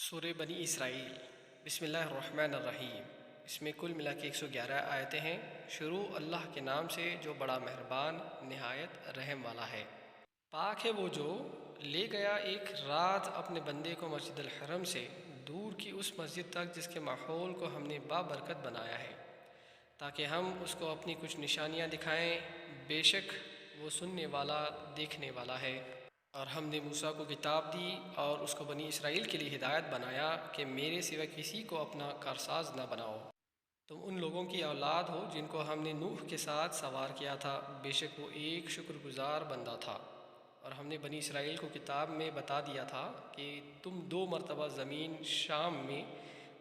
سورہ بنی اسرائیل بسم اللہ الرحمن الرحیم۔ اس میں کل ملا کے 111 آیتیں ہیں۔ شروع اللہ کے نام سے جو بڑا مہربان نہایت رحم والا ہے۔ پاک ہے وہ جو لے گیا ایک رات اپنے بندے کو مسجد الحرم سے دور کی اس مسجد تک جس کے ماحول کو ہم نے بابرکت بنایا ہے تاکہ ہم اس کو اپنی کچھ نشانیاں دکھائیں۔ بے شک وہ سننے والا دیکھنے والا ہے۔ اور ہم نے موسیٰ کو کتاب دی اور اس کو بنی اسرائیل کے لیے ہدایت بنایا کہ میرے سوا کسی کو اپنا کارساز نہ بناؤ۔ تم ان لوگوں کی اولاد ہو جن کو ہم نے نوح کے ساتھ سوار کیا تھا، بے شک وہ ایک شکر گزار بندہ تھا۔ اور ہم نے بنی اسرائیل کو کتاب میں بتا دیا تھا کہ تم 2 مرتبہ زمین شام میں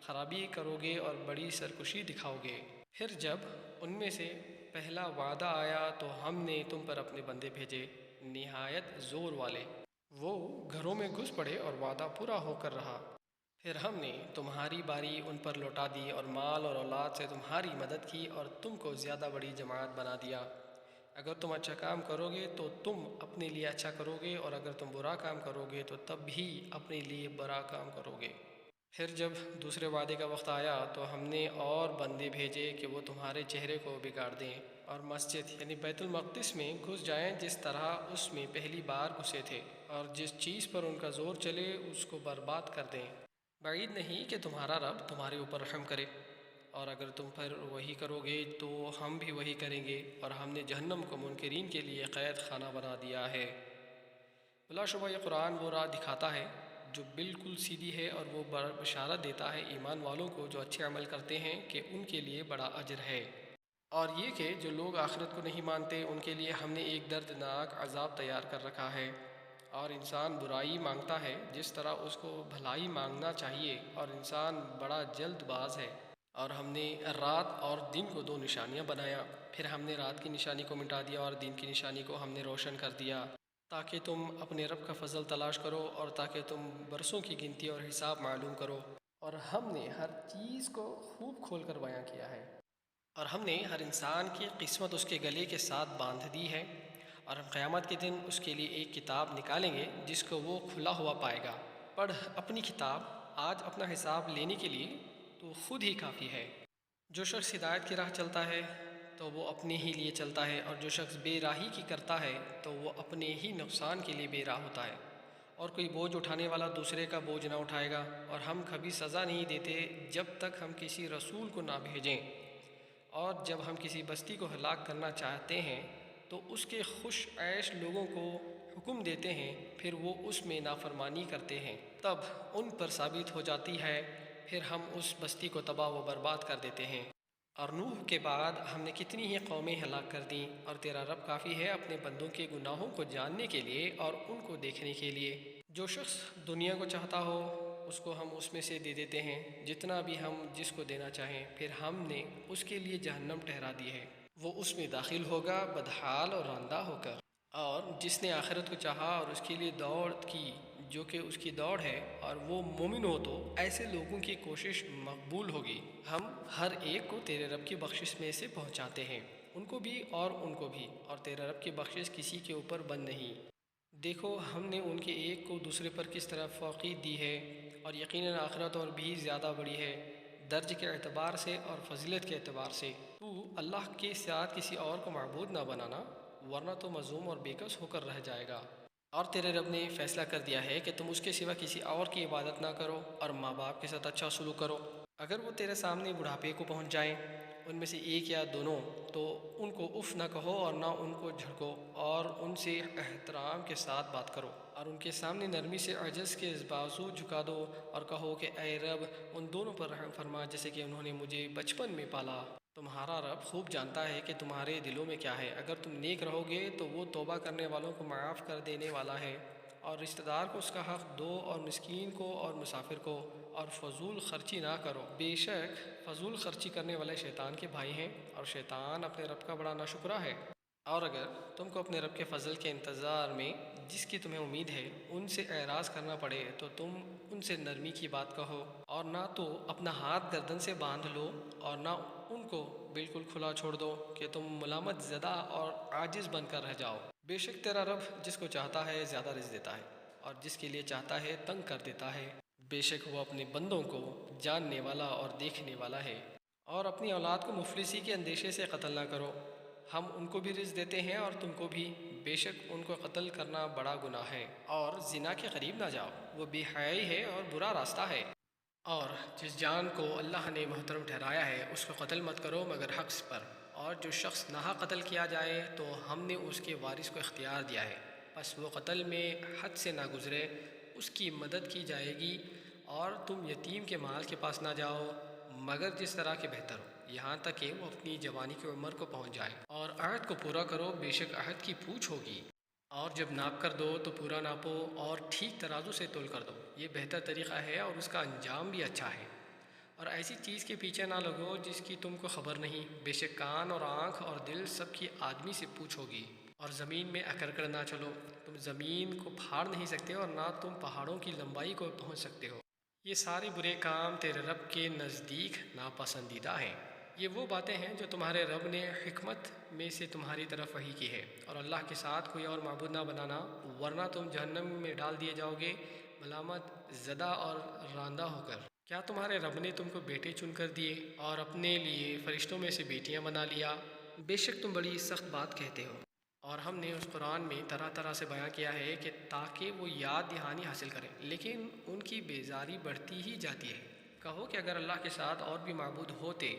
خرابی کرو گے اور بڑی سرکشی دکھاؤ گے۔ پھر جب ان میں سے پہلا وعدہ آیا تو ہم نے تم پر اپنے بندے بھیجے نہایت زور والے۔ وہ گھروں میں گھس پڑے اور وعدہ پورا ہو کر رہا۔ پھر ہم نے تمہاری باری ان پر لوٹا دی اور مال اور اولاد سے تمہاری مدد کی اور تم کو زیادہ بڑی جماعت بنا دیا۔ اگر تم اچھا کام کرو گے تو تم اپنے لیے اچھا کرو گے، اور اگر تم برا کام کرو گے تو تب بھی اپنے لیے برا کام کرو گے۔ پھر جب دوسرے وعدے کا وقت آیا تو ہم نے اور بندے بھیجے کہ وہ تمہارے چہرے کو بگاڑ دیں اور مسجد یعنی بیت المقدس میں گھس جائیں جس طرح اس میں پہلی بار گھسے تھے، اور جس چیز پر ان کا زور چلے اس کو برباد کر دیں۔ بعید نہیں کہ تمہارا رب تمہارے اوپر رحم کرے، اور اگر تم پھر وہی کرو گے تو ہم بھی وہی کریں گے، اور ہم نے جہنم کو منکرین کے لیے قید خانہ بنا دیا ہے۔ بلا شبہ یہ قرآن وہ راہ دکھاتا ہے جو بالکل سیدھی ہے، اور وہ بشارت دیتا ہے ایمان والوں کو جو اچھے عمل کرتے ہیں کہ ان کے لیے بڑا اجر ہے۔ اور یہ کہ جو لوگ آخرت کو نہیں مانتے ان کے لیے ہم نے ایک دردناک عذاب تیار کر رکھا ہے۔ اور انسان برائی مانگتا ہے جس طرح اس کو بھلائی مانگنا چاہیے، اور انسان بڑا جلد باز ہے۔ اور ہم نے رات اور دن کو 2 نشانیاں بنایا، پھر ہم نے رات کی نشانی کو مٹا دیا اور دن کی نشانی کو ہم نے روشن کر دیا تاکہ تم اپنے رب کا فضل تلاش کرو، اور تاکہ تم برسوں کی گنتی اور حساب معلوم کرو۔ اور ہم نے ہر چیز کو خوب کھول کر بیان کیا ہے، اور ہم نے ہر انسان کی قسمت اس کے گلے کے ساتھ باندھ دی ہے، اور ہم قیامت کے دن اس کے لیے ایک کتاب نکالیں گے جس کو وہ کھلا ہوا پائے گا۔ پڑھ اپنی کتاب، آج اپنا حساب لینے کے لیے تو خود ہی کافی ہے۔ جو شخص ہدایت کی راہ چلتا ہے تو وہ اپنے ہی لیے چلتا ہے، اور جو شخص بے راہی کی کرتا ہے تو وہ اپنے ہی نقصان کے لیے بے راہ ہوتا ہے۔ اور کوئی بوجھ اٹھانے والا دوسرے کا بوجھ نہ اٹھائے گا، اور ہم کبھی سزا نہیں دیتے جب تک ہم کسی رسول کو نہ بھیجیں۔ اور جب ہم کسی بستی کو ہلاک کرنا چاہتے ہیں تو اس کے خوش عیش لوگوں کو حکم دیتے ہیں، پھر وہ اس میں نافرمانی کرتے ہیں، تب ان پر ثابت ہو جاتی ہے، پھر ہم اس بستی کو تباہ و برباد کر دیتے ہیں۔ اور نوح کے بعد ہم نے کتنی ہی قومیں ہلاک کر دیں، اور تیرا رب کافی ہے اپنے بندوں کے گناہوں کو جاننے کے لیے اور ان کو دیکھنے کے لیے۔ جو شخص دنیا کو چاہتا ہو اس کو ہم اس میں سے دے دیتے ہیں جتنا بھی ہم جس کو دینا چاہیں، پھر ہم نے اس کے لیے جہنم ٹھہرا دی ہے، وہ اس میں داخل ہوگا بدحال اور راندہ ہو کر۔ اور جس نے آخرت کو چاہا اور اس کے لیے دوڑ کی جو کہ اس کی دوڑ ہے، اور وہ مومن ہو تو ایسے لوگوں کی کوشش مقبول ہوگی۔ ہم ہر ایک کو تیرے رب کی بخشش میں سے پہنچاتے ہیں، ان کو بھی اور ان کو بھی، اور تیرے رب کی بخشش کسی کے اوپر بند نہیں۔ دیکھو ہم نے ان کے ایک کو دوسرے پر کس طرح فوقیت دی ہے، اور یقیناً آخرت اور بھی زیادہ بڑی ہے درج کے اعتبار سے اور فضیلت کے اعتبار سے۔ تو اللہ کے ساتھ کسی اور کو معبود نہ بنانا، ورنہ تو مظلوم اور بےکس ہو کر رہ جائے گا۔ اور تیرے رب نے فیصلہ کر دیا ہے کہ تم اس کے سوا کسی اور کی عبادت نہ کرو، اور ماں باپ کے ساتھ اچھا سلوک کرو۔ اگر وہ تیرے سامنے بڑھاپے کو پہنچ جائیں، ان میں سے ایک یا دونوں، تو ان کو اف نہ کہو اور نہ ان کو جھڑکو، اور ان سے احترام کے ساتھ بات کرو، اور ان کے سامنے نرمی سے عجز کے بازو جھکا دو، اور کہو کہ اے رب ان دونوں پر رحم فرما جیسے کہ انہوں نے مجھے بچپن میں پالا۔ تمہارا رب خوب جانتا ہے کہ تمہارے دلوں میں کیا ہے۔ اگر تم نیک رہو گے تو وہ توبہ کرنے والوں کو معاف کر دینے والا ہے، اور رشتہ دار کو اس کا حق دو، اور مسکین کو اور مسافر کو، اور فضول خرچی نہ کرو۔ بے شک فضول خرچی کرنے والے شیطان کے بھائی ہیں، اور شیطان اپنے رب کا بڑا ناشکرا ہے۔ اور اگر تم کو اپنے رب کے فضل کے انتظار میں جس کی تمہیں امید ہے ان سے اعراض کرنا پڑے تو تم ان سے نرمی کی بات کہو، اور نہ تو اپنا ہاتھ گردن سے باندھ لو اور نہ ان کو بالکل کھلا چھوڑ دو کہ تم ملامت زدہ اور عاجز بن کر رہ جاؤ۔ بے شک تیرا رب جس کو چاہتا ہے زیادہ رزق دیتا ہے، اور جس کے لیے چاہتا ہے تنگ کر دیتا ہے۔ بے شک وہ اپنے بندوں کو جاننے والا اور دیکھنے والا ہے۔ اور اپنی اولاد کو مفلسی کے اندیشے سے قتل نہ کرو، ہم ان کو بھی رزق دیتے ہیں اور تم کو بھی، بے شک ان کو قتل کرنا بڑا گناہ ہے۔ اور زنا کے قریب نہ جاؤ، وہ بے حیائی ہے اور برا راستہ ہے۔ اور جس جان کو اللہ نے محترم ٹھہرایا ہے اس کو قتل مت کرو مگر حق پر، اور جو شخص ناحق قتل کیا جائے تو ہم نے اس کے وارث کو اختیار دیا ہے، بس وہ قتل میں حد سے نہ گزرے، اس کی مدد کی جائے گی۔ اور تم یتیم کے مال کے پاس نہ جاؤ مگر جس طرح کے بہتر ہو، یہاں تک کہ وہ اپنی جوانی کی عمر کو پہنچ جائے۔ اور عہد کو پورا کرو، بے شک عہد کی پوچھ ہوگی۔ اور جب ناپ کر دو تو پورا ناپو اور ٹھیک ترازو سے تول کر دو، یہ بہتر طریقہ ہے اور اس کا انجام بھی اچھا ہے۔ اور ایسی چیز کے پیچھے نہ لگو جس کی تم کو خبر نہیں، بے شک کان اور آنکھ اور دل سب کی آدمی سے پوچھوگی۔ اور زمین میں اکڑ نہ چلو، تم زمین کو پھاڑ نہیں سکتے اور نہ تم پہاڑوں کی لمبائی کو پہنچ سکتے ہو۔ یہ سارے برے کام تیرے رب کے نزدیک ناپسندیدہ ہیں۔ یہ وہ باتیں ہیں جو تمہارے رب نے حکمت میں سے تمہاری طرف وحی کی ہے، اور اللہ کے ساتھ کوئی اور معبود نہ بنانا، ورنہ تم جہنم میں ڈال دیے جاؤ گے ملامت زدہ اور راندہ ہو کر۔ کیا تمہارے رب نے تم کو بیٹے چن کر دیے اور اپنے لیے فرشتوں میں سے بیٹیاں بنا لیا؟ بے شک تم بڑی سخت بات کہتے ہو۔ اور ہم نے اس قرآن میں طرح طرح سے بیان کیا ہے کہ تاکہ وہ یاد دہانی حاصل کریں، لیکن ان کی بیزاری بڑھتی ہی جاتی ہے۔ کہو کہ اگر اللہ کے ساتھ اور بھی معبود ہوتے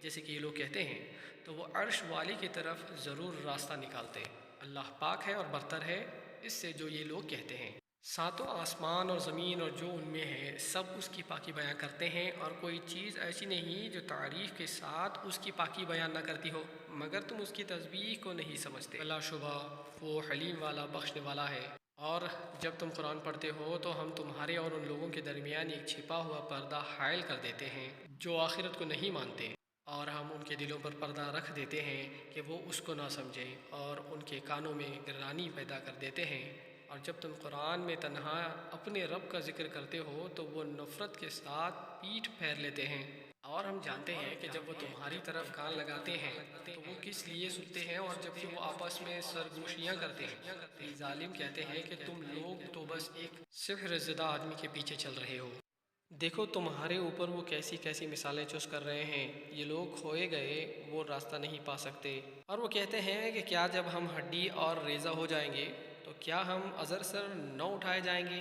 جیسے کہ یہ لوگ کہتے ہیں تو وہ عرش والی کی طرف ضرور راستہ نکالتے۔ اللہ پاک ہے اور برتر ہے اس سے جو یہ لوگ کہتے ہیں۔ ساتوں آسمان اور زمین اور جو ان میں ہے سب اس کی پاکی بیان کرتے ہیں، اور کوئی چیز ایسی نہیں جو تعریف کے ساتھ اس کی پاکی بیان نہ کرتی ہو، مگر تم اس کی تسبیح کو نہیں سمجھتے۔ بلا شبہ وہ حلیم والا بخشنے والا ہے۔ اور جب تم قرآن پڑھتے ہو تو ہم تمہارے اور ان لوگوں کے درمیان ایک چھپا ہوا پردہ حائل کر دیتے ہیں جو آخرت کو نہیں مانتے، اور ہم ان کے دلوں پر پردہ رکھ دیتے ہیں کہ وہ اس کو نہ سمجھیں، اور ان کے کانوں میں گرانی پیدا کر دیتے ہیں۔ اور جب تم قرآن میں تنہا اپنے رب کا ذکر کرتے ہو تو وہ نفرت کے ساتھ پیٹھ پھیر لیتے ہیں۔ اور ہم جانتے ہیں کہ جب وہ تمہاری طرف کان لگاتے ہیں تو وہ کس لیے سنتے ہیں، اور جب کہ وہ آپس میں سرگوشیاں کرتے ہیں، یہ ظالم کہتے ہیں کہ تم لوگ تو بس ایک سحر زدہ آدمی کے پیچھے چل رہے ہو۔ دیکھو تمہارے اوپر وہ کیسی کیسی مثالیں چوس کر رہے ہیں، یہ لوگ کھوئے گئے وہ راستہ نہیں پا سکتے۔ اور وہ کہتے ہیں کہ کیا جب ہم ہڈی اور ریزہ ہو جائیں گے تو کیا ہم ازر سر نہ اٹھائے جائیں گے؟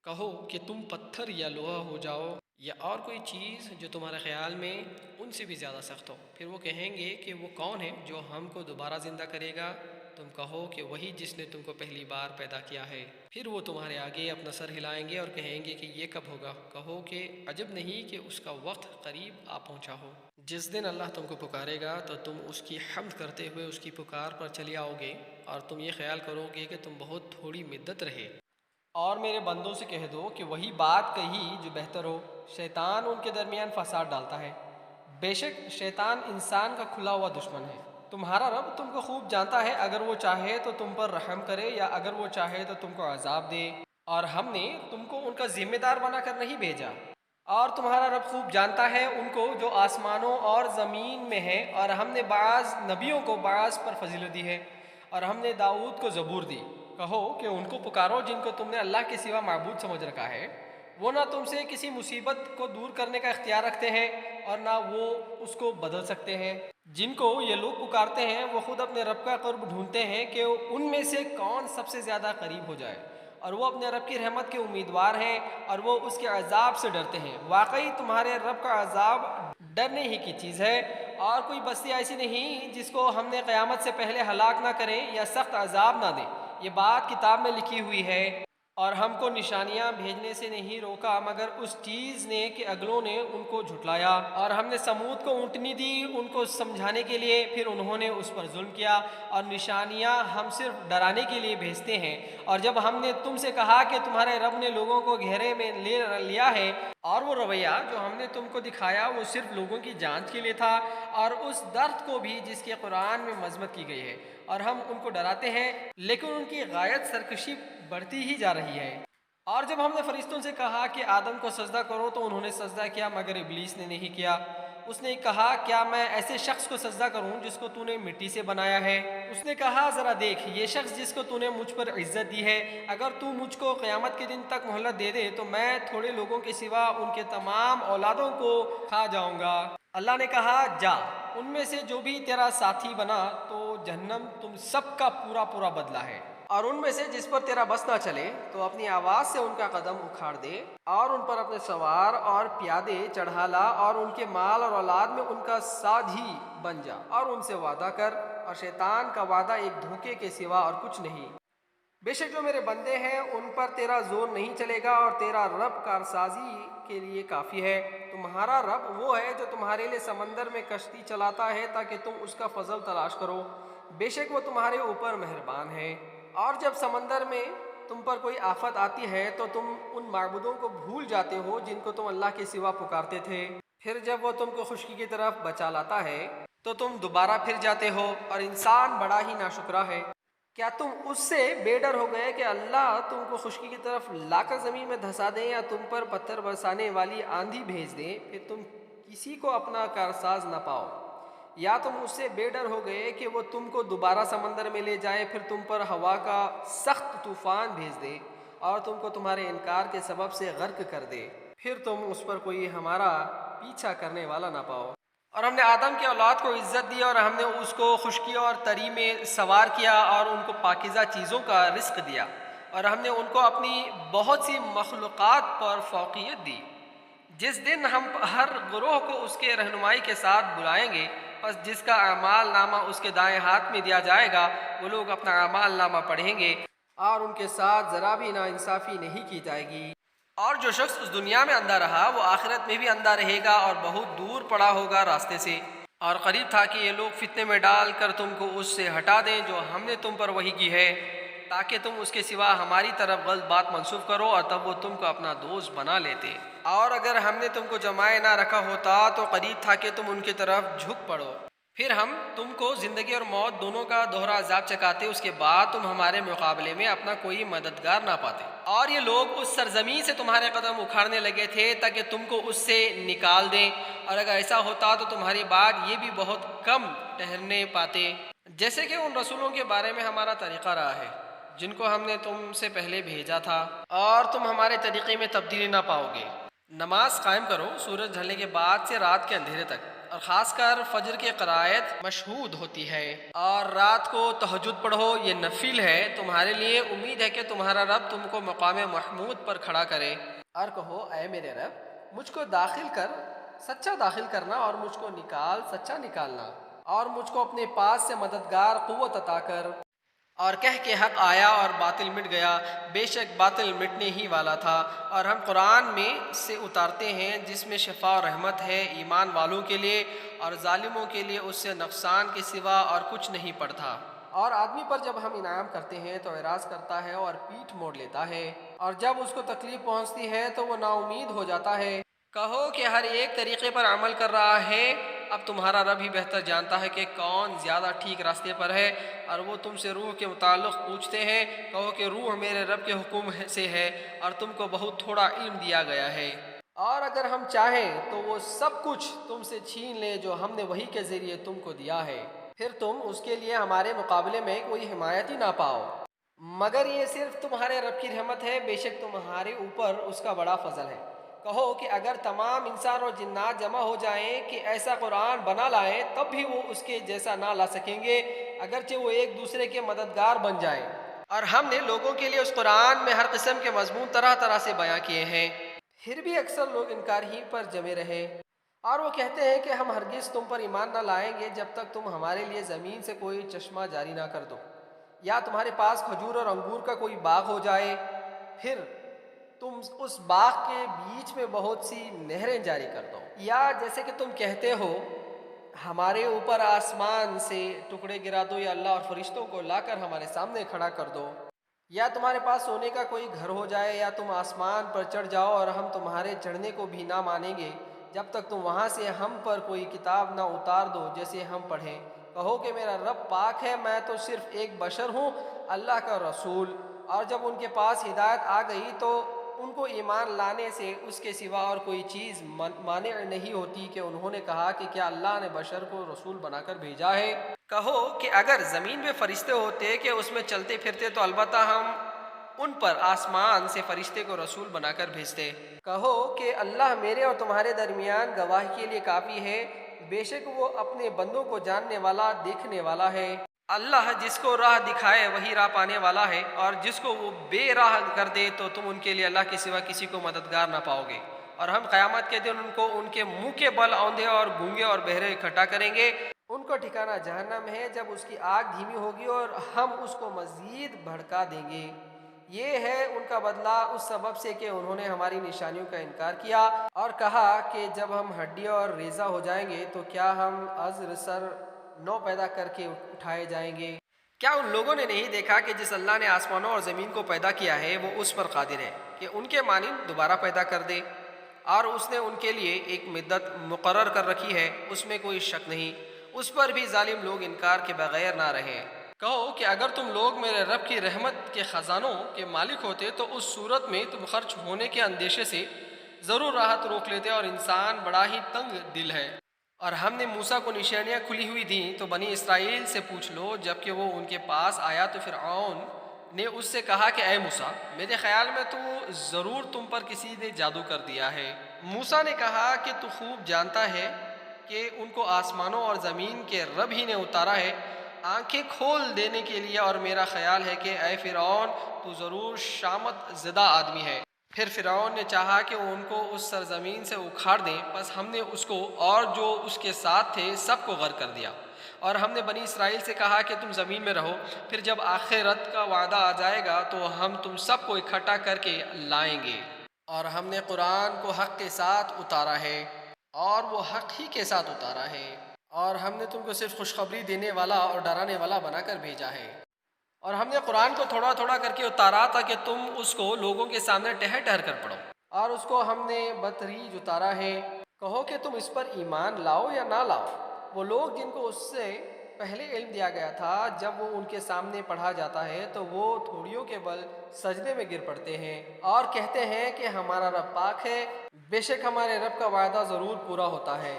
کہو کہ تم پتھر یا لوہا ہو جاؤ یا اور کوئی چیز جو تمہارے خیال میں ان سے بھی زیادہ سخت ہو، پھر وہ کہیں گے کہ وہ کون ہے جو ہم کو دوبارہ زندہ کرے گا؟ تم کہو کہ وہی جس نے تم کو پہلی بار پیدا کیا ہے۔ پھر وہ تمہارے آگے اپنا سر ہلائیں گے اور کہیں گے کہ یہ کب ہوگا؟ کہو کہ عجب نہیں کہ اس کا وقت قریب آ پہنچا ہو۔ جس دن اللہ تم کو پکارے گا تو تم اس کی حمد کرتے ہوئے اس کی پکار پر چلی آؤ گے، اور تم یہ خیال کرو گے کہ تم بہت تھوڑی مدت رہے۔ اور میرے بندوں سے کہہ دو کہ وہی بات کہی جو بہتر ہو، شیطان ان کے درمیان فساد ڈالتا ہے، بے شک شیطان انسان کا کھلا ہوا دشمن ہے۔ تمہارا رب تم کو خوب جانتا ہے، اگر وہ چاہے تو تم پر رحم کرے یا اگر وہ چاہے تو تم کو عذاب دے، اور ہم نے تم کو ان کا ذمہ دار بنا کر نہیں بھیجا۔ اور تمہارا رب خوب جانتا ہے ان کو جو آسمانوں اور زمین میں ہے، اور ہم نے بعض نبیوں کو بعض پر فضیلت دی ہے، اور ہم نے داؤد کو زبور دی۔ کہو کہ ان کو پکارو جن کو تم نے اللہ کے سوا معبود سمجھ رکھا ہے، وہ نہ تم سے کسی مصیبت کو دور کرنے کا اختیار رکھتے ہیں اور نہ وہ اس کو بدل سکتے ہیں۔ جن کو یہ لوگ پکارتے ہیں وہ خود اپنے رب کا قرب ڈھونڈتے ہیں کہ ان میں سے کون سب سے زیادہ قریب ہو جائے، اور وہ اپنے رب کی رحمت کے امیدوار ہیں اور وہ اس کے عذاب سے ڈرتے ہیں۔ واقعی تمہارے رب کا عذاب ڈرنے ہی کی چیز ہے، اور کوئی بستی ایسی نہیں جس کو ہم نے قیامت سے پہلے ہلاک نہ کریں یا سخت عذاب نہ دیں۔ یہ بات کتاب میں لکھی ہوئی ہے، اور ہم کو نشانیاں بھیجنے سے نہیں روکا مگر اس چیز نے کہ اگلوں نے ان کو جھٹلایا۔ اور ہم نے سمود کو اونٹنی دی ان کو سمجھانے کے لیے، پھر انہوں نے اس پر ظلم کیا، اور نشانیاں ہم صرف ڈرانے کے لیے بھیجتے ہیں۔ اور جب ہم نے تم سے کہا کہ تمہارے رب نے لوگوں کو گھیرے میں لے لیا ہے، اور وہ رویہ جو ہم نے تم کو دکھایا وہ صرف لوگوں کی جانچ کے لیے تھا، اور اس درد کو بھی جس کے قرآن میں مذمت کی گئی ہے، اور ہم ان کو ڈراتے ہیں لیکن ان کی غایت سرکشی بڑھتی ہی جا رہی ہے۔ اور جب ہم نے فرشتوں سے کہا کہ آدم کو سجدہ کرو تو انہوں نے سجدہ کیا مگر ابلیس نے نہیں کیا، اس نے کہا کیا میں ایسے شخص کو سجدہ کروں جس کو تو نے مٹی سے بنایا ہے؟ اس نے کہا ذرا دیکھ، یہ شخص جس کو تو نے مجھ پر عزت دی ہے، اگر تو مجھ کو قیامت کے دن تک مہلت دے دے تو میں تھوڑے لوگوں کے سوا ان کے تمام اولادوں کو کھا جاؤں گا۔ اللہ نے کہا جا، ان میں سے جو بھی تیرا ساتھی بنا تو جہنم تم سب کا پورا پورا بدلہ ہے، اور ان میں سے جس پر تیرا بس نہ چلے تو اپنی آواز سے ان کا قدم اکھاڑ دے اور ان پر اپنے سوار اور پیادے چڑھا لا، اور ان کے مال اور اولاد میں ان کا ساجھی بن جا، اور ان سے وعدہ کر، اور شیطان کا وعدہ ایک دھوکے کے سوا اور کچھ نہیں۔ بے شک جو میرے بندے ہیں ان پر تیرا زور نہیں چلے گا، اور تیرا رب کارسازی کے لیے کافی ہے۔ تمہارا رب وہ ہے جو تمہارے لیے سمندر میں کشتی چلاتا ہے تاکہ تم اس کا فضل تلاش کرو، بے شک وہ تمہارے اوپر مہربان ہے۔ اور جب سمندر میں تم پر کوئی آفت آتی ہے تو تم ان معبودوں کو بھول جاتے ہو جن کو تم اللہ کے سوا پکارتے تھے، پھر جب وہ تم کو خشکی کی طرف بچا لاتا ہے تو تم دوبارہ پھر جاتے ہو، اور انسان بڑا ہی ناشکرا ہے۔ کیا تم اس سے بے ڈر ہو گئے کہ اللہ تم کو خشکی کی طرف لا کر زمین میں دھسا دیں، یا تم پر پتھر برسانے والی آندھی بھیج دیں، پھر تم کسی کو اپنا کارساز نہ پاؤ؟ یا تم اس سے بے ڈر ہو گئے کہ وہ تم کو دوبارہ سمندر میں لے جائے، پھر تم پر ہوا کا سخت طوفان بھیج دے اور تم کو تمہارے انکار کے سبب سے غرق کر دے، پھر تم اس پر کوئی ہمارا پیچھا کرنے والا نہ پاؤ؟ اور ہم نے آدم کی اولاد کو عزت دی، اور ہم نے اس کو خشکی اور تری میں سوار کیا، اور ان کو پاکیزہ چیزوں کا رزق دیا، اور ہم نے ان کو اپنی بہت سی مخلوقات پر فوقیت دی۔ جس دن ہم ہر گروہ کو اس کے رہنمائی کے ساتھ بلائیں گے، پس جس کا اعمال نامہ اس کے دائیں ہاتھ میں دیا جائے گا وہ لوگ اپنا اعمال نامہ پڑھیں گے، اور ان کے ساتھ ذرا بھی ناانصافی نہیں کی جائے گی۔ اور جو شخص اس دنیا میں اندھا رہا وہ آخرت میں بھی اندھا رہے گا، اور بہت دور پڑا ہوگا راستے سے، اور قریب تھا کہ یہ لوگ فتنے میں ڈال کر تم کو اس سے ہٹا دیں جو ہم نے تم پر وحی کی ہے، تاکہ تم اس کے سوا ہماری طرف غلط بات منسوخ کرو، اور تب وہ تم کو اپنا دوست بنا لیتے۔ اور اگر ہم نے تم کو جمائے نہ رکھا ہوتا تو قریب تھا کہ تم ان کی طرف جھک پڑو، پھر ہم تم کو زندگی اور موت دونوں کا دوہرا عذاب چکاتے، اس کے بعد تم ہمارے مقابلے میں اپنا کوئی مددگار نہ پاتے۔ اور یہ لوگ اس سرزمین سے تمہارے قدم اکھاڑنے لگے تھے تاکہ تم کو اس سے نکال دیں، اور اگر ایسا ہوتا تو تمہاری بات یہ بھی بہت کم ٹھہرنے پاتے، جیسے کہ ان رسولوں کے بارے میں ہمارا طریقہ رہا ہے جن کو ہم نے تم سے پہلے بھیجا تھا، اور تم ہمارے طریقے میں تبدیلی نہ پاؤ گے۔ نماز قائم کرو سورج ڈھلنے کے بعد سے رات کے اندھیرے تک، اور خاص کر فجر کی قرائت مشہود ہوتی ہے، اور رات کو تہجد پڑھو، یہ نفل ہے تمہارے لیے، امید ہے کہ تمہارا رب تم کو مقام محمود پر کھڑا کرے۔ اور کہو اے میرے رب، مجھ کو داخل کر، سچا داخل کرنا، اور مجھ کو نکال، سچا نکالنا، اور مجھ کو اپنے پاس سے مددگار قوت عطا کر۔ اور کہہ کے حق آیا اور باطل مٹ گیا، بے شک باطل مٹنے ہی والا تھا۔ اور ہم قرآن میں سے اتارتے ہیں جس میں شفا اور رحمت ہے ایمان والوں کے لیے، اور ظالموں کے لیے اس سے نقصان کے سوا اور کچھ نہیں پڑتا۔ اور آدمی پر جب ہم انعام کرتے ہیں تو اعراض کرتا ہے اور پیٹھ موڑ لیتا ہے، اور جب اس کو تکلیف پہنچتی ہے تو وہ نا امید ہو جاتا ہے۔ کہو کہ ہر ایک طریقے پر عمل کر رہا ہے، اب تمہارا رب ہی بہتر جانتا ہے کہ کون زیادہ ٹھیک راستے پر ہے۔ اور وہ تم سے روح کے متعلق پوچھتے ہیں، کہو کہ روح میرے رب کے حکم سے ہے، اور تم کو بہت تھوڑا علم دیا گیا ہے۔ اور اگر ہم چاہیں تو وہ سب کچھ تم سے چھین لیں جو ہم نے وحی کے ذریعے تم کو دیا ہے، پھر تم اس کے لیے ہمارے مقابلے میں کوئی حمایت ہی نہ پاؤ، مگر یہ صرف تمہارے رب کی رحمت ہے، بے شک تمہارے اوپر اس کا بڑا فضل ہے۔ کہو کہ اگر تمام انسان اور جنات جمع ہو جائیں کہ ایسا قرآن بنا لائیں تب بھی وہ اس کے جیسا نہ لا سکیں گے، اگرچہ وہ ایک دوسرے کے مددگار بن جائیں۔ اور ہم نے لوگوں کے لیے اس قرآن میں ہر قسم کے مضمون طرح طرح سے بیان کیے ہیں، پھر بھی اکثر لوگ انکار ہی پر جمے رہے۔ اور وہ کہتے ہیں کہ ہم ہرگز تم پر ایمان نہ لائیں گے جب تک تم ہمارے لیے زمین سے کوئی چشمہ جاری نہ کر دو، یا تمہارے پاس کھجور اور انگور کا کوئی باغ ہو جائے، پھر تم اس باغ کے بیچ میں بہت سی نہریں جاری کر دو، یا جیسے کہ تم کہتے ہو ہمارے اوپر آسمان سے ٹکڑے گرا دو، یا اللہ اور فرشتوں کو لا کر ہمارے سامنے کھڑا کر دو، یا تمہارے پاس سونے کا کوئی گھر ہو جائے، یا تم آسمان پر چڑھ جاؤ اور ہم تمہارے چڑھنے کو بھی نہ مانیں گے جب تک تم وہاں سے ہم پر کوئی کتاب نہ اتار دو جیسے ہم پڑھیں۔ کہو کہ میرا رب پاک ہے، میں تو صرف ایک بشر ہوں، اللہ کا رسول۔ اور جب ان کے پاس ہدایت آ گئی تو ان کو ایمان لانے سے اس کے سوا اور کوئی چیز مانع نہیں ہوتی کہ انہوں نے کہا کہ کیا اللہ نے بشر کو رسول بنا کر بھیجا ہے؟ کہو کہ اگر زمین میں فرشتے ہوتے کہ اس میں چلتے پھرتے تو البتہ ہم ان پر آسمان سے فرشتے کو رسول بنا کر بھیجتے۔ کہو کہ اللہ میرے اور تمہارے درمیان گواہی کے لیے کافی ہے، بے شک وہ اپنے بندوں کو جاننے والا دیکھنے والا ہے۔ اللہ جس کو راہ دکھائے وہی راہ پانے والا ہے، اور جس کو وہ بے راہ کر دے تو تم ان کے لیے اللہ کے سوا کسی کو مددگار نہ پاؤ گے۔ اور ہم قیامت کے دن ان کو ان کے منہ کے بل اوندھے اور گونگے اور بہرے اکٹھا کریں گے۔ ان کو ٹھکانہ جہنم ہے جب اس کی آگ دھیمی ہوگی اور ہم اس کو مزید بھڑکا دیں گے۔ یہ ہے ان کا بدلہ اس سبب سے کہ انہوں نے ہماری نشانیوں کا انکار کیا اور کہا کہ جب ہم ہڈی اور ریزہ ہو جائیں گے تو کیا ہم از سر نو پیدا کر کے اٹھائے جائیں گے؟ کیا ان لوگوں نے نہیں دیکھا کہ جس اللہ نے آسمانوں اور زمین کو پیدا کیا ہے وہ اس پر قادر ہے کہ ان کے مانند دوبارہ پیدا کر دے، اور اس نے ان کے لیے ایک مدت مقرر کر رکھی ہے، اس میں کوئی شک نہیں، اس پر بھی ظالم لوگ انکار کے بغیر نہ رہیں۔ کہو کہ اگر تم لوگ میرے رب کی رحمت کے خزانوں کے مالک ہوتے تو اس صورت میں تم خرچ ہونے کے اندیشے سے ضرور راحت روک لیتے، اور انسان بڑا ہی تنگ دل ہے۔ اور ہم نے موسیٰ کو نشانیاں کھلی ہوئی دیں تو بنی اسرائیل سے پوچھ لو، جب کہ وہ ان کے پاس آیا تو فرعون نے اس سے کہا کہ اے موسیٰ، میرے خیال میں تو ضرور تم پر کسی نے جادو کر دیا ہے۔ موسیٰ نے کہا کہ تو خوب جانتا ہے کہ ان کو آسمانوں اور زمین کے رب ہی نے اتارا ہے آنکھیں کھول دینے کے لیے، اور میرا خیال ہے کہ اے فرعون تو ضرور شامت زدہ آدمی ہے۔ پھر فرعون نے چاہا کہ وہ ان کو اس سرزمین سے اکھاڑ دیں، پس ہم نے اس کو اور جو اس کے ساتھ تھے سب کو غرق کر دیا۔ اور ہم نے بنی اسرائیل سے کہا کہ تم زمین میں رہو، پھر جب آخرت کا وعدہ آ جائے گا تو ہم تم سب کو اکٹھا کر کے لائیں گے۔ اور ہم نے قرآن کو حق کے ساتھ اتارا ہے، اور وہ حق ہی کے ساتھ اتارا ہے، اور ہم نے تم کو صرف خوشخبری دینے والا اور ڈرانے والا بنا کر بھیجا ہے۔ اور ہم نے قرآن کو تھوڑا تھوڑا کر کے اتارا تاکہ تم اس کو لوگوں کے سامنے ٹہر ٹہر کر پڑھو، اور اس کو ہم نے بتدریج اتارا ہے۔ کہو کہ تم اس پر ایمان لاؤ یا نہ لاؤ، وہ لوگ جن کو اس سے پہلے علم دیا گیا تھا جب وہ ان کے سامنے پڑھا جاتا ہے تو وہ تھوڑیوں کے بل سجدے میں گر پڑتے ہیں اور کہتے ہیں کہ ہمارا رب پاک ہے، بے شک ہمارے رب کا وعدہ ضرور پورا ہوتا ہے۔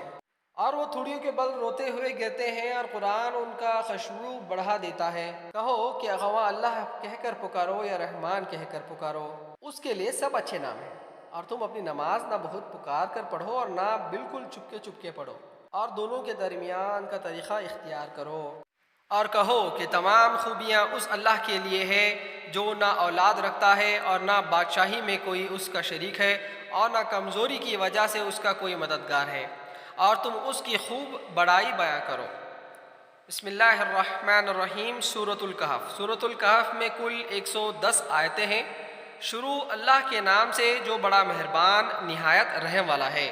اور وہ تھوڑیوں کے بل روتے ہوئے گرتے ہیں اور قرآن ان کا خشوع بڑھا دیتا ہے۔ کہو کہ اغوا اللہ کہہ کر پکارو یا رحمان کہہ کر پکارو، اس کے لیے سب اچھے نام ہیں۔ اور تم اپنی نماز نہ بہت پکار کر پڑھو اور نہ بالکل چپکے چپکے پڑھو، اور دونوں کے درمیان کا طریقہ اختیار کرو۔ اور کہو کہ تمام خوبیاں اس اللہ کے لیے ہے جو نہ اولاد رکھتا ہے اور نہ بادشاہی میں کوئی اس کا شریک ہے، اور نہ کمزوری کی وجہ سے اس کا کوئی مددگار ہے، اور تم اس کی خوب بڑائی بیان کرو۔ بسم اللہ الرحمن الرحیم۔ سورۃ الکہف۔ سورۃ الکہف میں کل 110 آیتیں ہیں۔ شروع اللہ کے نام سے جو بڑا مہربان نہایت رحم والا ہے۔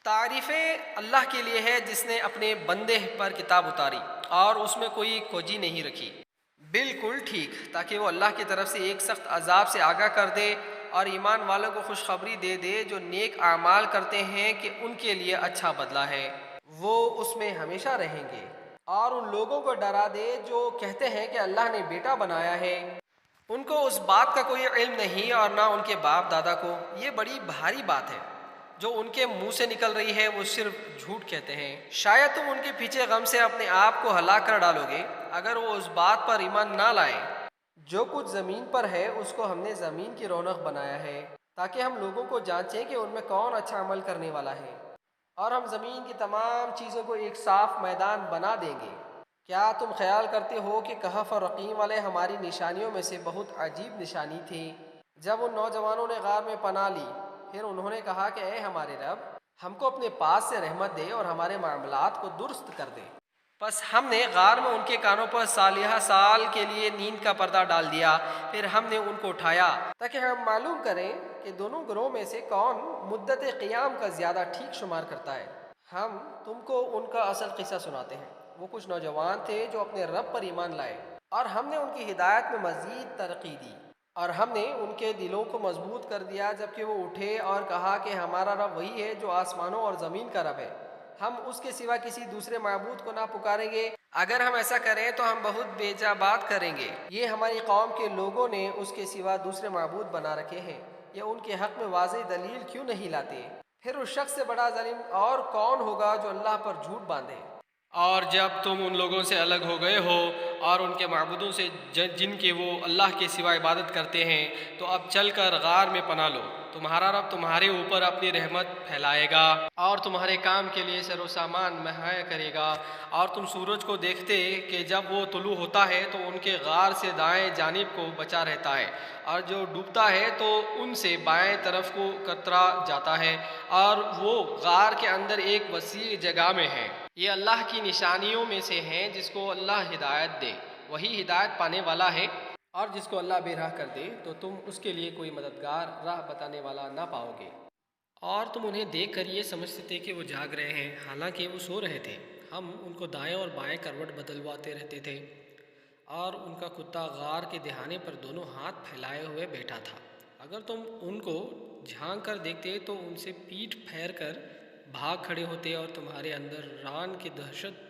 تعریفیں اللہ کے لیے ہے جس نے اپنے بندے پر کتاب اتاری اور اس میں کوئی کھوجی نہیں رکھی، بالکل ٹھیک، تاکہ وہ اللہ کی طرف سے ایک سخت عذاب سے آگاہ کر دے اور ایمان والوں کو خوشخبری دے دے جو نیک اعمال کرتے ہیں کہ ان کے لیے اچھا بدلہ ہے، وہ اس میں ہمیشہ رہیں گے۔ اور ان لوگوں کو ڈرا دے جو کہتے ہیں کہ اللہ نے بیٹا بنایا ہے، ان کو اس بات کا کوئی علم نہیں اور نہ ان کے باپ دادا کو، یہ بڑی بھاری بات ہے جو ان کے منہ سے نکل رہی ہے، وہ صرف جھوٹ کہتے ہیں۔ شاید تم ان کے پیچھے غم سے اپنے آپ کو ہلاک کر ڈالو گے اگر وہ اس بات پر ایمان نہ لائیں۔ جو کچھ زمین پر ہے اس کو ہم نے زمین کی رونق بنایا ہے تاکہ ہم لوگوں کو جانچیں کہ ان میں کون اچھا عمل کرنے والا ہے، اور ہم زمین کی تمام چیزوں کو ایک صاف میدان بنا دیں گے۔ کیا تم خیال کرتے ہو کہ کہف اور رقیم والے ہماری نشانیوں میں سے بہت عجیب نشانی تھی؟ جب ان نوجوانوں نے غار میں پناہ لی، پھر انہوں نے کہا کہ اے ہمارے رب، ہم کو اپنے پاس سے رحمت دے اور ہمارے معاملات کو درست کر دے۔ پس ہم نے غار میں ان کے کانوں پر سالیہ سال کے لیے نیند کا پردہ ڈال دیا، پھر ہم نے ان کو اٹھایا تاکہ ہم معلوم کریں کہ دونوں گروہ میں سے کون مدت قیام کا زیادہ ٹھیک شمار کرتا ہے۔ ہم تم کو ان کا اصل قصہ سناتے ہیں۔ وہ کچھ نوجوان تھے جو اپنے رب پر ایمان لائے، اور ہم نے ان کی ہدایت میں مزید ترقی دی، اور ہم نے ان کے دلوں کو مضبوط کر دیا جبکہ وہ اٹھے اور کہا کہ ہمارا رب وہی ہے جو آسمانوں اور زمین کا رب ہے، ہم اس کے سوا کسی دوسرے معبود کو نہ پکاریں گے، اگر ہم ایسا کریں تو ہم بہت بیجا بات کریں گے۔ یہ ہماری قوم کے لوگوں نے اس کے سوا دوسرے معبود بنا رکھے ہیں، یا ان کے حق میں واضح دلیل کیوں نہیں لاتے؟ پھر اس شخص سے بڑا ظالم اور کون ہوگا جو اللہ پر جھوٹ باندھے؟ اور جب تم ان لوگوں سے الگ ہو گئے ہو اور ان کے معبودوں سے جن کے وہ اللہ کے سوا عبادت کرتے ہیں، تو اب چل کر غار میں پناہ لو، تمہارا رب تمہارے اوپر اپنی رحمت پھیلائے گا اور تمہارے کام کے لیے سر و سامان مہیا کرے گا۔ اور تم سورج کو دیکھتے کہ جب وہ طلوع ہوتا ہے تو ان کے غار سے دائیں جانب کو بچا رہتا ہے، اور جو ڈوبتا ہے تو ان سے بائیں طرف کو کترا جاتا ہے، اور وہ غار کے اندر ایک وسیع جگہ میں ہے۔ یہ اللہ کی نشانیوں میں سے ہیں، جس کو اللہ ہدایت دے وہی ہدایت پانے والا ہے، اور جس کو اللہ بے راہ کر دے تو تم اس کے لیے کوئی مددگار راہ بتانے والا نہ پاؤ گے۔ اور تم انہیں دیکھ کر یہ سمجھتے تھے کہ وہ جاگ رہے ہیں، حالانکہ وہ سو رہے تھے۔ ہم ان کو دائیں اور بائیں کروٹ بدلواتے رہتے تھے، اور ان کا کتا غار کے دہانے پر دونوں ہاتھ پھیلائے ہوئے بیٹھا تھا۔ اگر تم ان کو جھانک کر دیکھتے تو ان سے پیٹھ پھیر کر بھاگ کھڑے ہوتے اور تمہارے اندر ران کی دہشت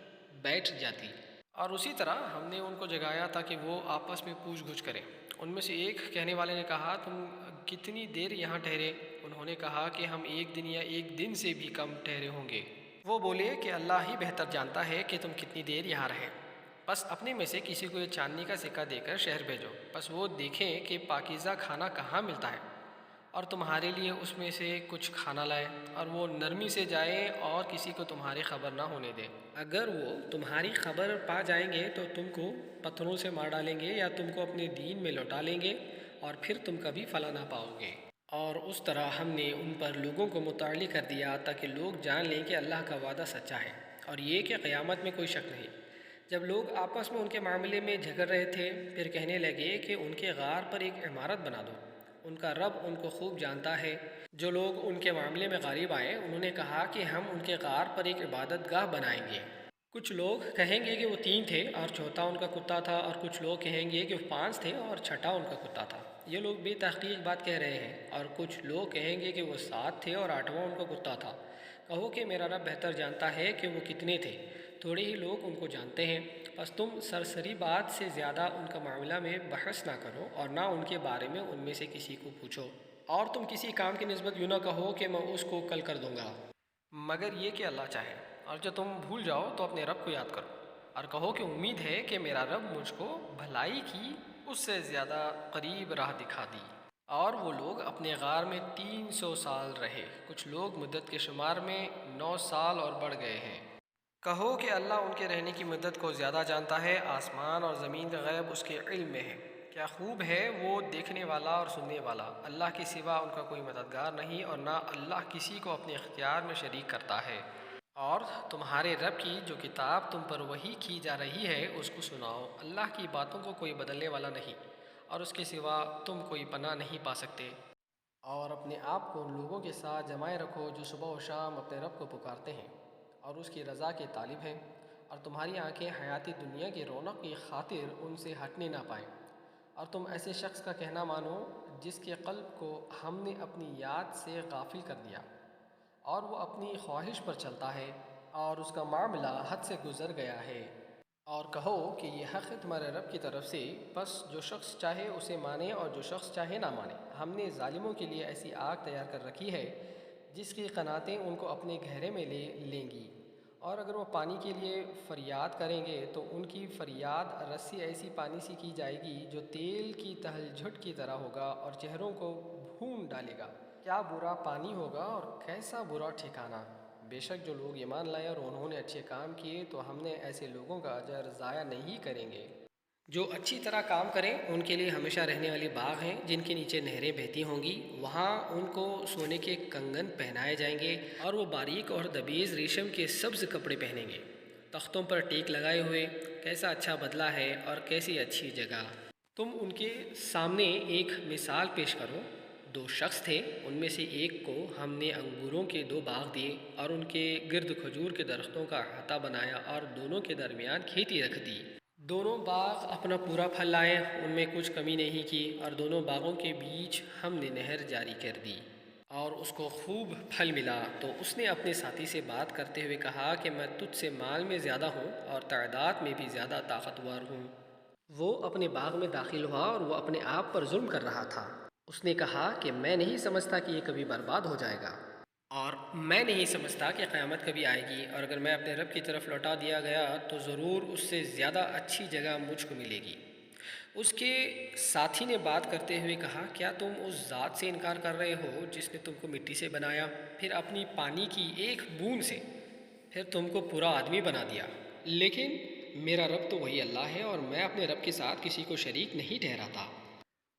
بیٹھ جاتی۔ اور اسی طرح ہم نے ان کو جگایا تاکہ وہ آپس میں پوچھ گچھ کریں۔ ان میں سے ایک کہنے والے نے کہا، تم کتنی دیر یہاں ٹھہرے؟ انہوں نے کہا کہ ہم ایک دن یا ایک دن سے بھی کم ٹھہرے ہوں گے۔ وہ بولے کہ اللہ ہی بہتر جانتا ہے کہ تم کتنی دیر یہاں رہے۔ بس اپنے میں سے کسی کو یہ چاندنی کا سکہ دے کر شہر بھیجو، بس وہ دیکھیں کہ پاکیزہ کھانا کہاں ملتا ہے، اور تمہارے لیے اس میں سے کچھ کھانا لائے، اور وہ نرمی سے جائیں اور کسی کو تمہاری خبر نہ ہونے دے۔ اگر وہ تمہاری خبر پا جائیں گے تو تم کو پتھروں سے مار ڈالیں گے یا تم کو اپنے دین میں لوٹا لیں گے، اور پھر تم کبھی فلاح نہ پاؤ گے۔ اور اس طرح ہم نے ان پر لوگوں کو متعلی کر دیا تاکہ لوگ جان لیں کہ اللہ کا وعدہ سچا ہے، اور یہ کہ قیامت میں کوئی شک نہیں۔ جب لوگ آپس میں ان کے معاملے میں جھگڑ رہے تھے، پھر کہنے لگے کہ ان کے غار پر ایک عمارت بنا دو، ان کا رب ان کو خوب جانتا ہے۔ جو لوگ ان کے معاملے میں غالب آئے، انہوں نے کہا کہ ہم ان کے غار پر ایک عبادت گاہ بنائیں گے۔ کچھ لوگ کہیں گے کہ وہ 3 تھے اور چوتھا ان کا کتا تھا، اور کچھ لوگ کہیں گے کہ وہ 5 تھے اور چھٹا ان کا کتا تھا۔ یہ لوگ بے تحقیق بات کہہ رہے ہیں۔ اور کچھ لوگ کہیں گے کہ وہ 7 تھے اور 8واں ان کا کتا تھا۔ کہو کہ میرا رب بہتر جانتا ہے کہ وہ کتنے تھے، تھوڑے ہی لوگ ان کو جانتے ہیں۔ بس تم سرسری بات سے زیادہ ان کا معاملہ میں بحث نہ کرو، اور نہ ان کے بارے میں ان میں سے کسی کو پوچھو، اور تم کسی کام کی نسبت یوں نہ کہو کہ میں اس کو کل کر دوں گا، مگر یہ کہ اللہ چاہے۔ اور جب تم بھول جاؤ تو اپنے رب کو یاد کرو، اور کہو کہ امید ہے کہ میرا رب مجھ کو بھلائی کی اس سے زیادہ قریب راہ دکھا دی۔ اور وہ لوگ اپنے غار میں 300 سال رہے، کچھ لوگ مدت کے شمار میں 9 سال اور بڑھ گئے ہیں۔ کہو کہ اللہ ان کے رہنے کی مدت کو زیادہ جانتا ہے، آسمان اور زمین کا غیب اس کے علم میں ہے۔ کیا خوب ہے وہ دیکھنے والا اور سننے والا، اللہ کے سوا ان کا کوئی مددگار نہیں، اور نہ اللہ کسی کو اپنے اختیار میں شریک کرتا ہے۔ اور تمہارے رب کی جو کتاب تم پر وحی کی جا رہی ہے اس کو سناؤ، اللہ کی باتوں کو کوئی بدلنے والا نہیں، اور اس کے سوا تم کوئی پناہ نہیں پا سکتے۔ اور اپنے آپ کو ان لوگوں کے ساتھ جمائے رکھو جو صبح و شام اپنے رب کو پکارتے ہیں اور اس کی رضا کے طالب ہیں، اور تمہاری آنکھیں حیاتی دنیا کی رونق کی خاطر ان سے ہٹنے نہ پائیں۔ اور تم ایسے شخص کا کہنا مانو جس کے قلب کو ہم نے اپنی یاد سے غافل کر دیا، اور وہ اپنی خواہش پر چلتا ہے، اور اس کا معاملہ حد سے گزر گیا ہے۔ اور کہو کہ یہ حق ہے تمہارے رب کی طرف سے، بس جو شخص چاہے اسے مانے اور جو شخص چاہے نہ مانے۔ ہم نے ظالموں کے لیے ایسی آگ تیار کر رکھی ہے جس کی قناتیں ان کو اپنے گھیرے میں لے لیں گی، اور اگر وہ پانی کے لیے فریاد کریں گے تو ان کی فریاد رسی ایسی پانی سے کی جائے گی جو تیل کی تلجھٹ کی طرح ہوگا اور چہروں کو بھون ڈالے گا۔ کیا برا پانی ہوگا اور کیسا برا ٹھکانہ! بے شک جو لوگ ایمان لائے اور انہوں نے اچھے کام کیے تو ہم نے ایسے لوگوں کا اجر ضائع نہیں کریں گے۔ جو اچھی طرح کام کریں ان کے لیے ہمیشہ رہنے والی باغ ہیں جن کے نیچے نہریں بہتی ہوں گی، وہاں ان کو سونے کے کنگن پہنائے جائیں گے، اور وہ باریک اور دبیز ریشم کے سبز کپڑے پہنیں گے، تختوں پر ٹیک لگائے ہوئے۔ کیسا اچھا بدلہ ہے اور کیسی اچھی جگہ! تم ان کے سامنے ایک مثال پیش کرو۔ 2 شخص تھے، ان میں سے ایک کو ہم نے انگوروں کے 2 باغ دیے اور ان کے گرد کھجور کے درختوں کا احاطہ بنایا، اور دونوں کے درمیان کھیتی رکھ دی۔ دونوں باغ اپنا پورا پھل لائے، ان میں کچھ کمی نہیں کی، اور دونوں باغوں کے بیچ ہم نے نہر جاری کر دی، اور اس کو خوب پھل ملا۔ تو اس نے اپنے ساتھی سے بات کرتے ہوئے کہا کہ میں تجھ سے مال میں زیادہ ہوں اور تعداد میں بھی زیادہ طاقتور ہوں۔ وہ اپنے باغ میں داخل ہوا اور وہ اپنے آپ پر ظلم کر رہا تھا۔ اس نے کہا کہ میں نہیں سمجھتا کہ یہ کبھی برباد ہو جائے گا، اور میں نہیں سمجھتا کہ قیامت کبھی آئے گی، اور اگر میں اپنے رب کی طرف لوٹا دیا گیا تو ضرور اس سے زیادہ اچھی جگہ مجھ کو ملے گی۔ اس کے ساتھی نے بات کرتے ہوئے کہا، کیا تم اس ذات سے انکار کر رہے ہو جس نے تم کو مٹی سے بنایا، پھر اپنی پانی کی ایک بوند سے پھر تم کو پورا آدمی بنا دیا؟ لیکن میرا رب تو وہی اللہ ہے، اور میں اپنے رب کے ساتھ کسی کو شریک نہیں ٹھہراتا۔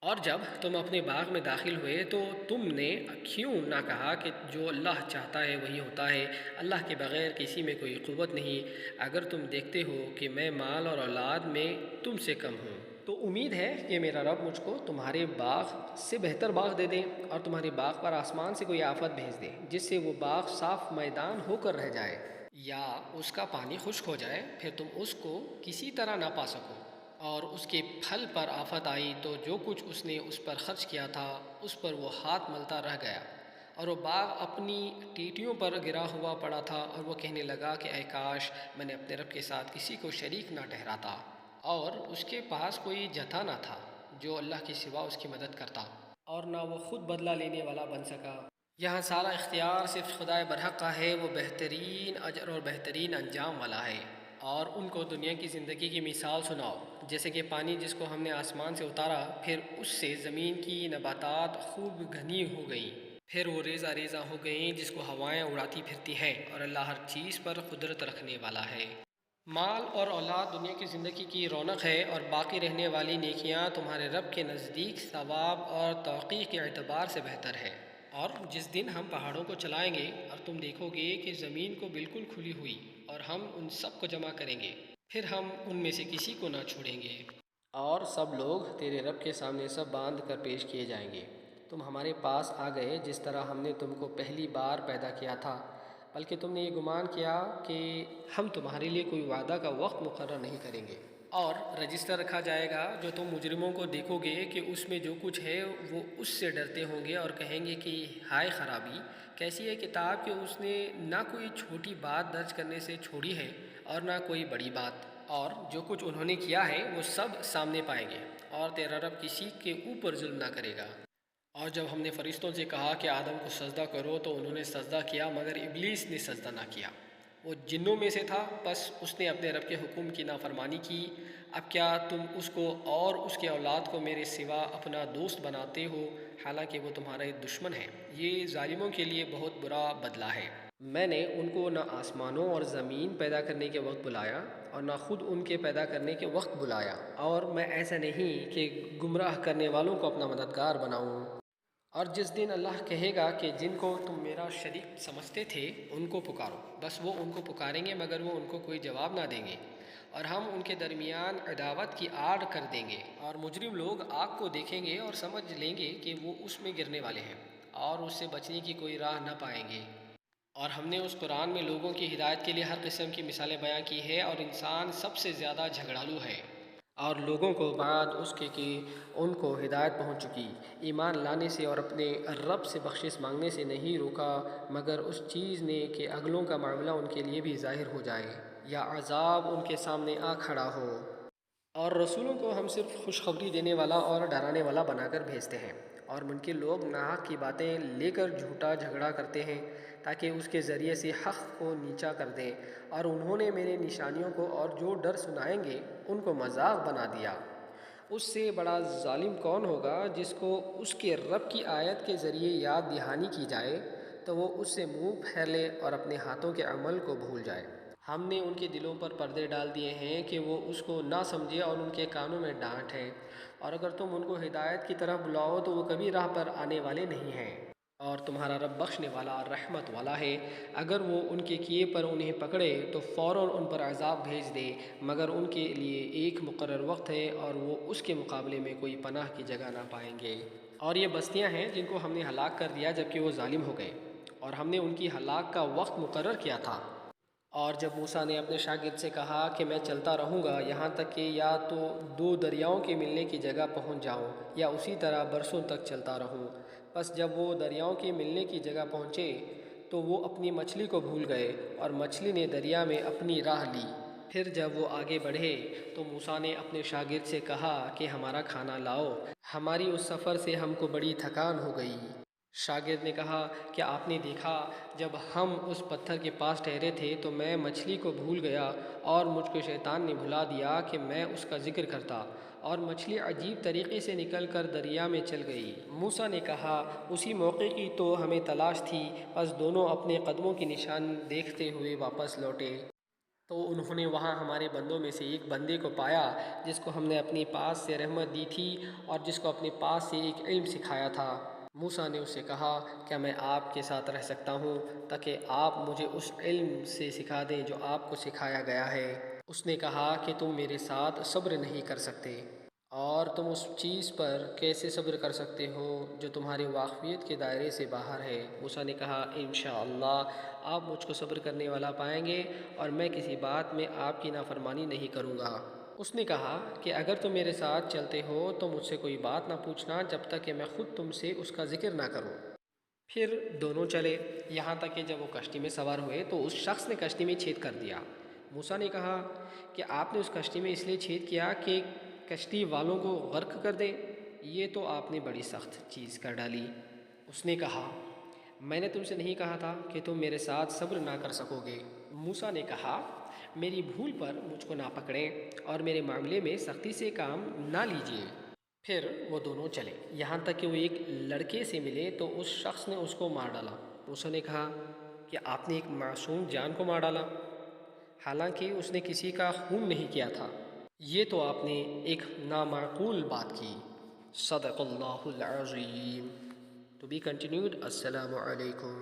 اور جب تم اپنے باغ میں داخل ہوئے تو تم نے کیوں نہ کہا کہ جو اللہ چاہتا ہے وہی ہوتا ہے، اللہ کے بغیر کسی میں کوئی قوت نہیں، اگر تم دیکھتے ہو کہ میں مال اور اولاد میں تم سے کم ہوں تو امید ہے کہ میرا رب مجھ کو تمہارے باغ سے بہتر باغ دے دے، اور تمہارے باغ پر آسمان سے کوئی آفت بھیج دے جس سے وہ باغ صاف میدان ہو کر رہ جائے، یا اس کا پانی خشک ہو جائے، پھر تم اس کو کسی طرح نہ پا سکو، اور اس کے پھل پر آفت آئی تو جو کچھ اس نے اس پر خرچ کیا تھا اس پر وہ ہاتھ ملتا رہ گیا، اور وہ باغ اپنی ٹیٹیوں پر گرا ہوا پڑا تھا، اور وہ کہنے لگا کہ اے کاش میں نے اپنے رب کے ساتھ کسی کو شریک نہ ٹھہراتا، اور اس کے پاس کوئی جتھا نہ تھا جو اللہ کے سوا اس کی مدد کرتا، اور نہ وہ خود بدلہ لینے والا بن سکا۔ یہاں سارا اختیار صرف خدائے برحق کا ہے، وہ بہترین اجر اور بہترین انجام والا ہے۔ اور ان کو دنیا کی زندگی کی مثال سناؤ، جیسے کہ پانی جس کو ہم نے آسمان سے اتارا، پھر اس سے زمین کی نباتات خوب گھنی ہو گئیں، پھر وہ ریزہ ریزہ ہو گئیں جس کو ہوائیں اڑاتی پھرتی ہیں، اور اللہ ہر چیز پر قدرت رکھنے والا ہے۔ مال اور اولاد دنیا کی زندگی کی رونق ہے، اور باقی رہنے والی نیکیاں تمہارے رب کے نزدیک ثواب اور توقیع کے اعتبار سے بہتر ہے۔ اور جس دن ہم پہاڑوں کو چلائیں گے اور تم دیکھو گے کہ زمین کو بالکل کھلی ہوئی، اور ہم ان سب کو جمع کریں گے، پھر ہم ان میں سے کسی کو نہ چھوڑیں گے، اور سب لوگ تیرے رب کے سامنے سب باندھ کر پیش کیے جائیں گے۔ تم ہمارے پاس آ گئے جس طرح ہم نے تم کو پہلی بار پیدا کیا تھا، بلکہ تم نے یہ گمان کیا کہ ہم تمہارے لیے کوئی وعدہ کا وقت مقرر نہیں کریں گے۔ اور رجسٹر رکھا جائے گا جو تم مجرموں کو دیکھو گے کہ اس میں جو کچھ ہے وہ اس سے ڈرتے ہوں گے، اور کہیں گے کہ ہائے خرابی، کیسی ہے کتاب کہ اس نے نہ کوئی چھوٹی بات درج کرنے سے چھوڑی ہے اور نہ کوئی بڑی بات، اور جو کچھ انہوں نے کیا ہے وہ سب سامنے پائیں گے، اور تیرا رب کسی کے اوپر ظلم نہ کرے گا۔ اور جب ہم نے فرشتوں سے کہا کہ آدم کو سجدہ کرو تو انہوں نے سجدہ کیا، مگر ابلیس نے سجدہ نہ کیا، وہ جنوں میں سے تھا، بس اس نے اپنے رب کے حکم کی نافرمانی کی۔ اب کیا تم اس کو اور اس کے اولاد کو میرے سوا اپنا دوست بناتے ہو، حالانکہ وہ تمہارے دشمن ہیں؟ یہ ظالموں کے لیے بہت برا بدلہ ہے۔ میں نے ان کو نہ آسمانوں اور زمین پیدا کرنے کے وقت بلایا، اور نہ خود ان کے پیدا کرنے کے وقت بلایا، اور میں ایسا نہیں کہ گمراہ کرنے والوں کو اپنا مددگار بناؤں۔ اور جس دن اللہ کہے گا کہ جن کو تم میرا شریک سمجھتے تھے ان کو پکارو، بس وہ ان کو پکاریں گے مگر وہ ان کو کوئی جواب نہ دیں گے، اور ہم ان کے درمیان عداوت کی آڑ کر دیں گے، اور مجرم لوگ آگ کو دیکھیں گے اور سمجھ لیں گے کہ وہ اس میں گرنے والے ہیں، اور اس سے بچنے کی کوئی راہ نہ پائیں گے۔ اور ہم نے اس قرآن میں لوگوں کی ہدایت کے لیے ہر قسم کی مثالیں بیان کی ہے، اور انسان سب سے زیادہ جھگڑالو ہے۔ اور لوگوں کو بعد اس کے کہ ان کو ہدایت پہنچ چکی، ایمان لانے سے اور اپنے رب سے بخشش مانگنے سے نہیں روکا، مگر اس چیز نے کہ اگلوں کا معاملہ ان کے لیے بھی ظاہر ہو جائے، یا عذاب ان کے سامنے آ کھڑا ہو۔ اور رسولوں کو ہم صرف خوشخبری دینے والا اور ڈرانے والا بنا کر بھیجتے ہیں، اور منکر لوگ ناحق کی باتیں لے کر جھوٹا جھگڑا کرتے ہیں تاکہ اس کے ذریعے سے حق کو نیچا کر دیں، اور انہوں نے میرے نشانیوں کو اور جو ڈر سنائیں گے ان کو مذاق بنا دیا۔ اس سے بڑا ظالم کون ہوگا جس کو اس کے رب کی آیت کے ذریعے یاد دہانی کی جائے تو وہ اس سے منہ پھیر لے اور اپنے ہاتھوں کے عمل کو بھول جائے۔ ہم نے ان کے دلوں پر پردے ڈال دیے ہیں کہ وہ اس کو نہ سمجھے، اور ان کے کانوں میں ڈانٹ ہے، اور اگر تم ان کو ہدایت کی طرف بلاؤ تو وہ کبھی راہ پر آنے والے نہیں ہیں۔ اور تمہارا رب بخشنے والا اور رحمت والا ہے، اگر وہ ان کے کیے پر انہیں پکڑے تو فوراً ان پر عذاب بھیج دے، مگر ان کے لیے ایک مقرر وقت ہے، اور وہ اس کے مقابلے میں کوئی پناہ کی جگہ نہ پائیں گے۔ اور یہ بستیاں ہیں جن کو ہم نے ہلاک کر دیا جبکہ وہ ظالم ہو گئے، اور ہم نے ان کی ہلاک کا وقت مقرر کیا تھا۔ اور جب موسیٰ نے اپنے شاگرد سے کہا کہ میں چلتا رہوں گا یہاں تک کہ یا تو دو دریاؤں کے ملنے کی جگہ پہنچ جاؤں، یا اسی طرح برسوں تک چلتا رہوں، بس جب وہ دریاؤں کے ملنے کی جگہ پہنچے تو وہ اپنی مچھلی کو بھول گئے، اور مچھلی نے دریا میں اپنی راہ لی، پھر جب وہ آگے بڑھے تو موسیٰ نے اپنے شاگرد سے کہا کہ ہمارا کھانا لاؤ، ہماری اس سفر سے ہم کو بڑی تھکان ہو گئی۔ شاگرد نے کہا کہ آپ نے دیکھا جب ہم اس پتھر کے پاس ٹھہرے تھے تو میں مچھلی کو بھول گیا اور مجھ کو شیطان نے بھلا دیا کہ میں اس کا ذکر کرتا، اور مچھلی عجیب طریقے سے نکل کر دریا میں چل گئی۔ موسیٰ نے کہا اسی موقع کی تو ہمیں تلاش تھی، بس دونوں اپنے قدموں کی نشان دیکھتے ہوئے واپس لوٹے۔ تو انہوں نے وہاں ہمارے بندوں میں سے ایک بندے کو پایا جس کو ہم نے اپنے پاس سے رحمت دی تھی اور جس کو اپنے پاس سے ایک علم سکھایا تھا۔ موسیٰ نے اس سے کہا کیا میں آپ کے ساتھ رہ سکتا ہوں تاکہ آپ مجھے اس علم سے سکھا دیں جو آپ کو سکھایا گیا ہے؟ اس نے کہا کہ تم میرے ساتھ صبر نہیں کر سکتے، اور تم اس چیز پر کیسے صبر کر سکتے ہو جو تمہاری واقفیت کے دائرے سے باہر ہے؟ موسیٰ نے کہا انشاءاللہ آپ مجھ کو صبر کرنے والا پائیں گے اور میں کسی بات میں آپ کی نافرمانی نہیں کروں گا۔ اس نے کہا کہ اگر تم میرے ساتھ چلتے ہو تو مجھ سے کوئی بات نہ پوچھنا جب تک کہ میں خود تم سے اس کا ذکر نہ کروں۔ پھر دونوں چلے، یہاں تک کہ جب وہ کشتی میں سوار ہوئے تو اس شخص نے کشتی میں چھید کر دیا۔ موسیٰ نے کہا کہ آپ نے اس کشتی میں اس لیے چھید کیا کہ کشتی والوں کو غرق کر دیں؟ یہ تو آپ نے بڑی سخت چیز کر ڈالی۔ اس نے کہا میں نے تم سے نہیں کہا تھا کہ تم میرے ساتھ صبر نہ کر سکو گے؟ موسیٰ نے کہا میری بھول پر مجھ کو نہ پکڑیں اور میرے معاملے میں سختی سے کام نہ لیجیے۔ پھر وہ دونوں چلے، یہاں تک کہ وہ ایک لڑکے سے ملے تو اس شخص نے اس کو مار ڈالا۔ موسیٰ نے کہا کہ آپ نے ایک معصوم جان کو مار ڈالا، حالانکہ اس نے کسی کا خون نہیں کیا تھا۔ یہ تو آپ نے ایک نامعقول بات کی۔ صدق اللہ العظیم۔ To be continued. السلام علیکم۔